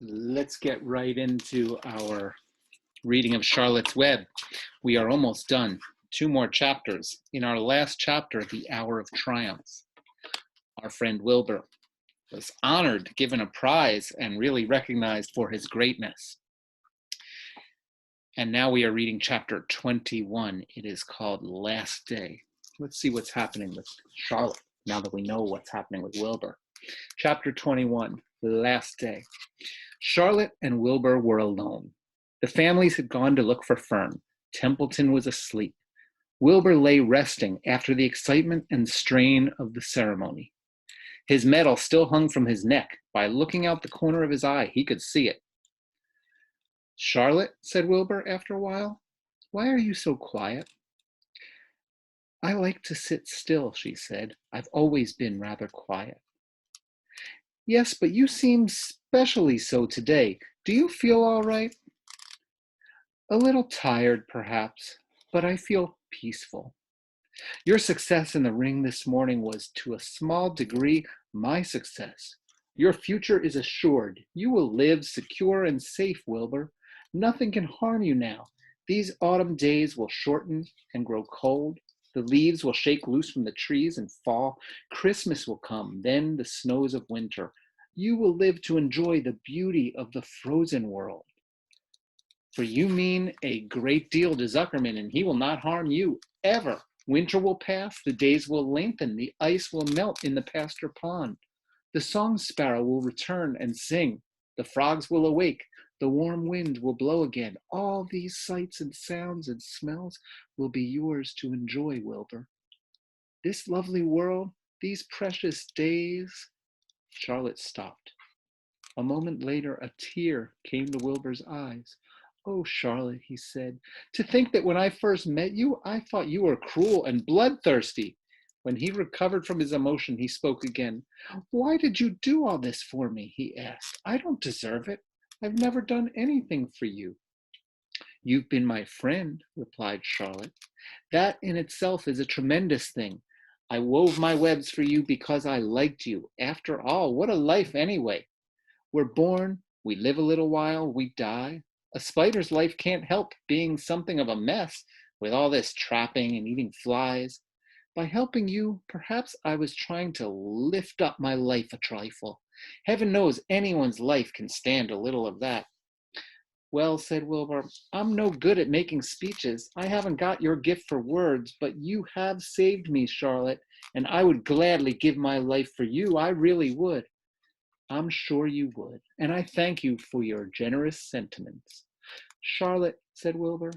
Let's get right into our reading of Charlotte's Web. We are almost done. 2 more chapters. In our last chapter, The Hour of Triumph, our friend Wilbur was honored, given a prize, and really recognized for his greatness. And now we are reading chapter 21. It is called Last Day. Let's see what's happening with Charlotte now that we know what's happening with Wilbur. Chapter 21, Last Day. Charlotte and Wilbur were alone. The families had gone to look for Fern. Templeton was asleep. Wilbur lay resting after the excitement and strain of the ceremony. His medal still hung from his neck. By looking out the corner of his eye, he could see it. "Charlotte," said Wilbur after a while, "why are you so quiet?" "I like to sit still," she said. "I've always been rather quiet." "Yes, but you seem specially so today. Do you feel all right?" "A little tired, perhaps, but I feel peaceful. Your success in the ring this morning was, to a small degree, my success. Your future is assured. You will live secure and safe, Wilbur. Nothing can harm you now. These autumn days will shorten and grow cold. The leaves will shake loose from the trees and fall. Christmas will come, then the snows of winter. You will live to enjoy the beauty of the frozen world. For you mean a great deal to Zuckerman, and he will not harm you, ever. Winter will pass, the days will lengthen, the ice will melt in the pasture pond. The song sparrow will return and sing. The frogs will awake. The warm wind will blow again. All these sights and sounds and smells will be yours to enjoy, Wilbur. This lovely world, these precious days." Charlotte stopped. A moment later, a tear came to Wilbur's eyes. "Oh, Charlotte," he said, "to think that when I first met you, I thought you were cruel and bloodthirsty." When he recovered from his emotion, he spoke again. "Why did you do all this for me?" he asked. "I don't deserve it. I've never done anything for you." "You've been my friend," replied Charlotte. "That in itself is a tremendous thing. I wove my webs for you because I liked you. After all, what a life anyway. We're born, we live a little while, we die. A spider's life can't help being something of a mess with all this trapping and eating flies. By helping you, perhaps I was trying to lift up my life a trifle. Heaven knows anyone's life can stand a little of that." "Well," said Wilbur, "I'm no good at making speeches. I haven't got your gift for words, but you have saved me, Charlotte, and I would gladly give my life for you. I really would." "I'm sure you would, and I thank you for your generous sentiments." "Charlotte," said Wilbur,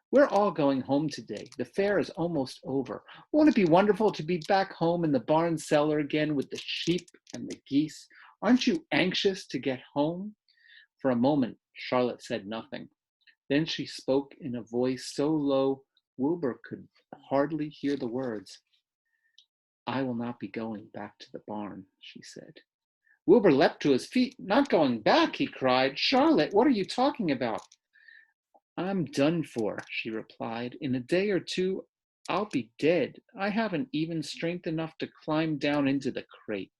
"we're all going home today. The fair is almost over. Won't it be wonderful to be back home in the barn cellar again with the sheep and the geese? Aren't you anxious to get home?" For a moment, Charlotte said nothing. Then she spoke in a voice so low Wilbur could hardly hear the words. "I will not be going back to the barn," she said. Wilbur leapt to his feet. "Not going back?" he cried. "Charlotte, what are you talking about?" "I'm done for," she replied. "In a day or two, I'll be dead. I haven't even strength enough to climb down into the crate.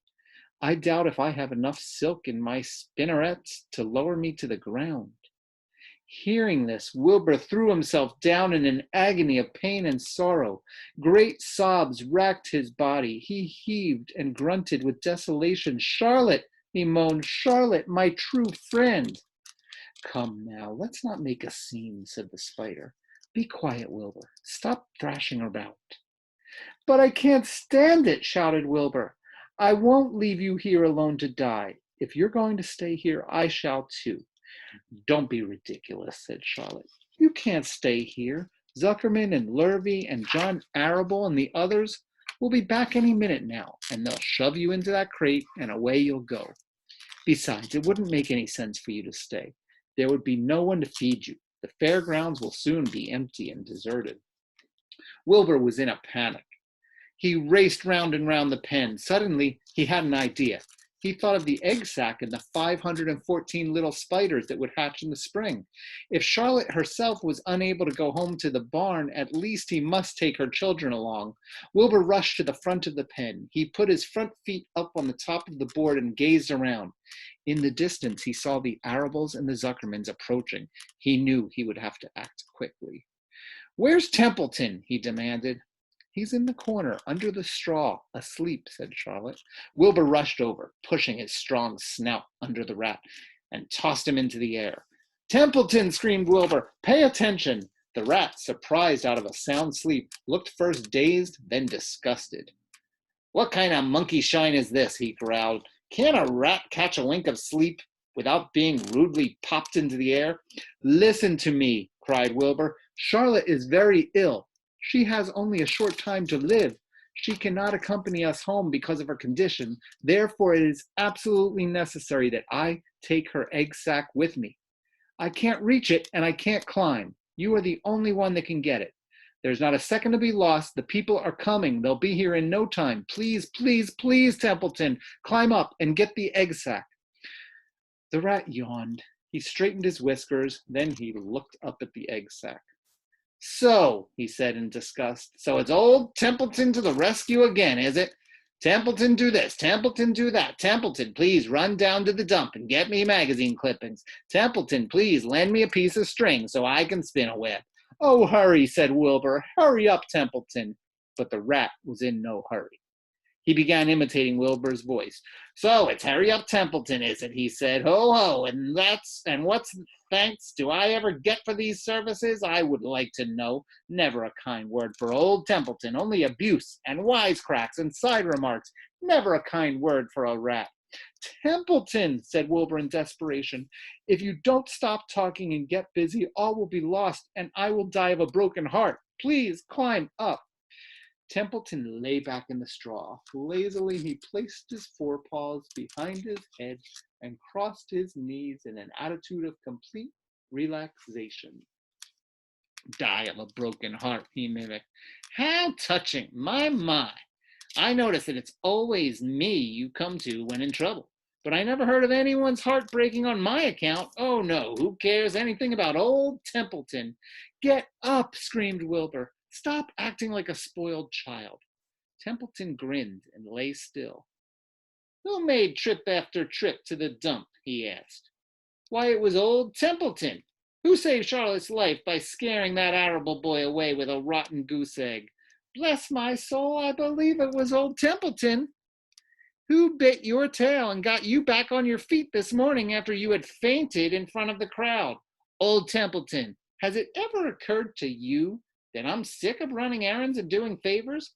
I doubt if I have enough silk in my spinnerets to lower me to the ground." Hearing this, Wilbur threw himself down in an agony of pain and sorrow. Great sobs racked his body. He heaved and grunted with desolation. "Charlotte," he moaned, "Charlotte, my true friend." "Come now, let's not make a scene," said the spider. "Be quiet, Wilbur. Stop thrashing about." "But I can't stand it," shouted Wilbur. "I won't leave you here alone to die. If you're going to stay here, I shall too." "Don't be ridiculous," said Charlotte. "You can't stay here. Zuckerman and Lurvy and John Arable and the others will be back any minute now, and they'll shove you into that crate and away you'll go. Besides, it wouldn't make any sense for you to stay. There would be no one to feed you. The fairgrounds will soon be empty and deserted." Wilbur was in a panic. He raced round and round the pen. Suddenly, he had an idea. He thought of the egg sack and the 514 little spiders that would hatch in the spring. If Charlotte herself was unable to go home to the barn, at least he must take her children along. Wilbur rushed to the front of the pen. He put his front feet up on the top of the board and gazed around. In the distance, he saw the Arables and the Zuckermans approaching. He knew he would have to act quickly. "Where's Templeton?" he demanded. "He's in the corner, under the straw, asleep," said Charlotte. Wilbur rushed over, pushing his strong snout under the rat, and tossed him into the air. "Templeton!" screamed Wilbur. "Pay attention!" The rat, surprised out of a sound sleep, looked first dazed, then disgusted. "What kind of monkey shine is this?" he growled. "Can't a rat catch a wink of sleep without being rudely popped into the air?" "Listen to me," cried Wilbur. "Charlotte is very ill. She has only a short time to live. She cannot accompany us home because of her condition. Therefore, it is absolutely necessary that I take her egg sack with me. I can't reach it and I can't climb. You are the only one that can get it. There's not a second to be lost. The people are coming. They'll be here in no time. Please, please, please, Templeton, climb up and get the egg sack." The rat yawned. He straightened his whiskers. Then he looked up at the egg sack. "So," he said in disgust, "so it's old Templeton to the rescue again, is it? Templeton, do this. Templeton, do that. Templeton, please run down to the dump and get me magazine clippings. Templeton, please lend me a piece of string so I can spin a web." "Oh, hurry," said Wilbur. "Hurry up, Templeton." But the rat was in no hurry. He began imitating Wilbur's voice. "So it's hurry up, Templeton, is it?" he said. "Ho, ho, and what's thanks do I ever get for these services? I would like to know. Never a kind word for old Templeton, only abuse and wisecracks and side remarks. Never a kind word for a rat." "Templeton," said Wilbur in desperation, "if you don't stop talking and get busy, all will be lost, and I will die of a broken heart. Please climb up." Templeton lay back in the straw. Lazily, he placed his forepaws behind his head and crossed his knees in an attitude of complete relaxation. "Die of a broken heart," he mimicked. "How touching! My. I notice that it's always me you come to when in trouble. But I never heard of anyone's heart breaking on my account. Oh, no, who cares anything about old Templeton?" "Get up," screamed Wilbur. "Stop acting like a spoiled child." Templeton grinned and lay still. "Who made trip after trip to the dump?" he asked. "Why, it was old Templeton. Who saved Charlotte's life by scaring that Arable boy away with a rotten goose egg? Bless my soul, I believe it was old Templeton. Who bit your tail and got you back on your feet this morning after you had fainted in front of the crowd? Old Templeton. Has it ever occurred to you that I'm sick of running errands and doing favors?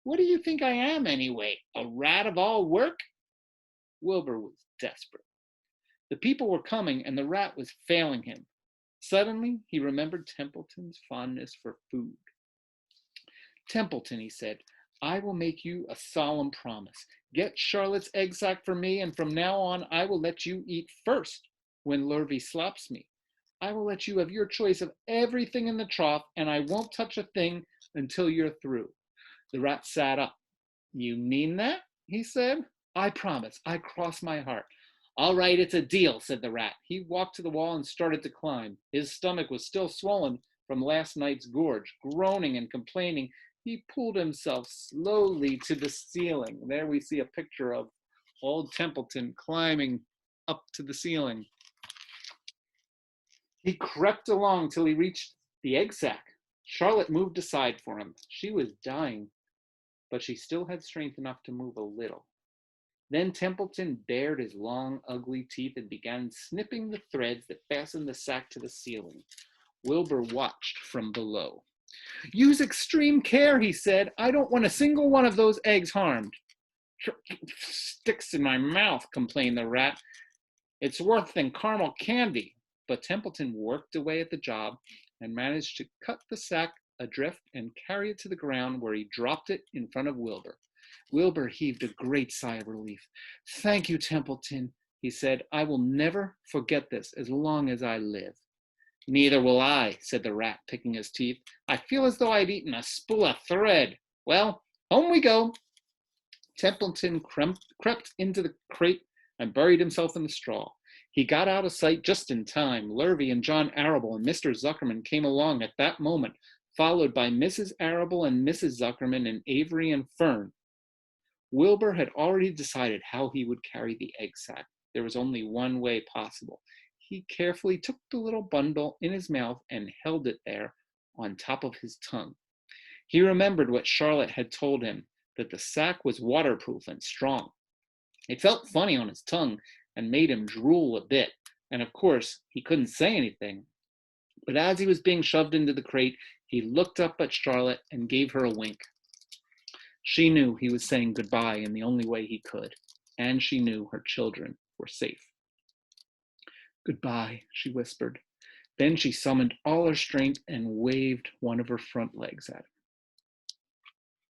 What do you think I am, anyway? A rat of all work?" Wilbur was desperate. The people were coming, and the rat was failing him. Suddenly, he remembered Templeton's fondness for food. "Templeton," he said, "I will make you a solemn promise. Get Charlotte's egg sack for me, and from now on I will let you eat first when Lurvy slaps me. I will let you have your choice of everything in the trough, and I won't touch a thing until you're through." The rat sat up. "You mean that?" he said. "I promise. I cross my heart." "All right, it's a deal," said the rat. He walked to the wall and started to climb. His stomach was still swollen from last night's gorge. Groaning and complaining, he pulled himself slowly to the ceiling. There we see a picture of old Templeton climbing up to the ceiling. He crept along till he reached the egg sack. Charlotte moved aside for him. She was dying, but she still had strength enough to move a little. Then Templeton bared his long, ugly teeth and began snipping the threads that fastened the sack to the ceiling. Wilbur watched from below. "Use extreme care," he said. "I don't want a single one of those eggs harmed." "Sticks in my mouth," complained the rat. "It's worse than caramel candy." But Templeton worked away at the job and managed to cut the sack adrift and carry it to the ground, where he dropped it in front of Wilbur. Wilbur heaved a great sigh of relief. "Thank you, Templeton," he said. "I will never forget this as long as I live." "Neither will I," said the rat, picking his teeth. "I feel as though I'd eaten a spool of thread. Well, home we go." Templeton crept into the crate and buried himself in the straw. He got out of sight just in time. Lurvy and John Arable and Mr. Zuckerman came along at that moment, followed by Mrs. Arable and Mrs. Zuckerman and Avery and Fern. Wilbur had already decided how he would carry the egg sack. There was only one way possible. He carefully took the little bundle in his mouth and held it there on top of his tongue. He remembered what Charlotte had told him, that the sack was waterproof and strong. It felt funny on his tongue and made him drool a bit, and of course, he couldn't say anything. But as he was being shoved into the crate, he looked up at Charlotte and gave her a wink. She knew he was saying goodbye in the only way he could, and she knew her children were safe. "Goodbye," she whispered. Then she summoned all her strength and waved one of her front legs at him.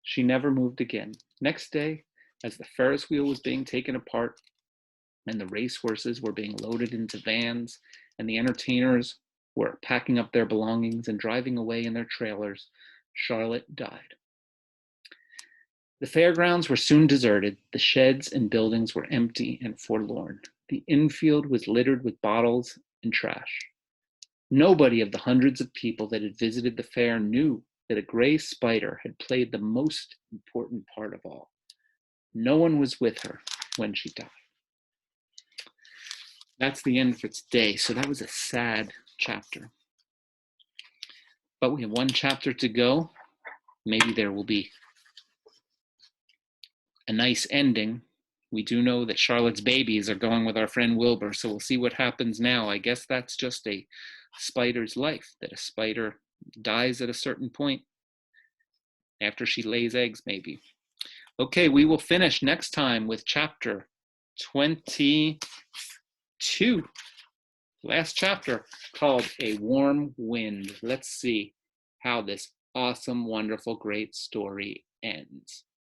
She never moved again. Next day, as the Ferris wheel was being taken apart, and the race horses were being loaded into vans, and the entertainers were packing up their belongings and driving away in their trailers, Charlotte died. The fairgrounds were soon deserted. The sheds and buildings were empty and forlorn. The infield was littered with bottles and trash. Nobody of the hundreds of people that had visited the fair knew that a gray spider had played the most important part of all. No one was with her when she died. That's the end for today. So that was a sad chapter. But we have one chapter to go. Maybe there will be a nice ending. We do know that Charlotte's babies are going with our friend Wilbur, so we'll see what happens now. I guess that's just a spider's life, that a spider dies at a certain point after she lays eggs, maybe. Okay, we will finish next time with chapter 22. Last chapter, called A Warm Wind. Let's see how this awesome, wonderful, great story ends.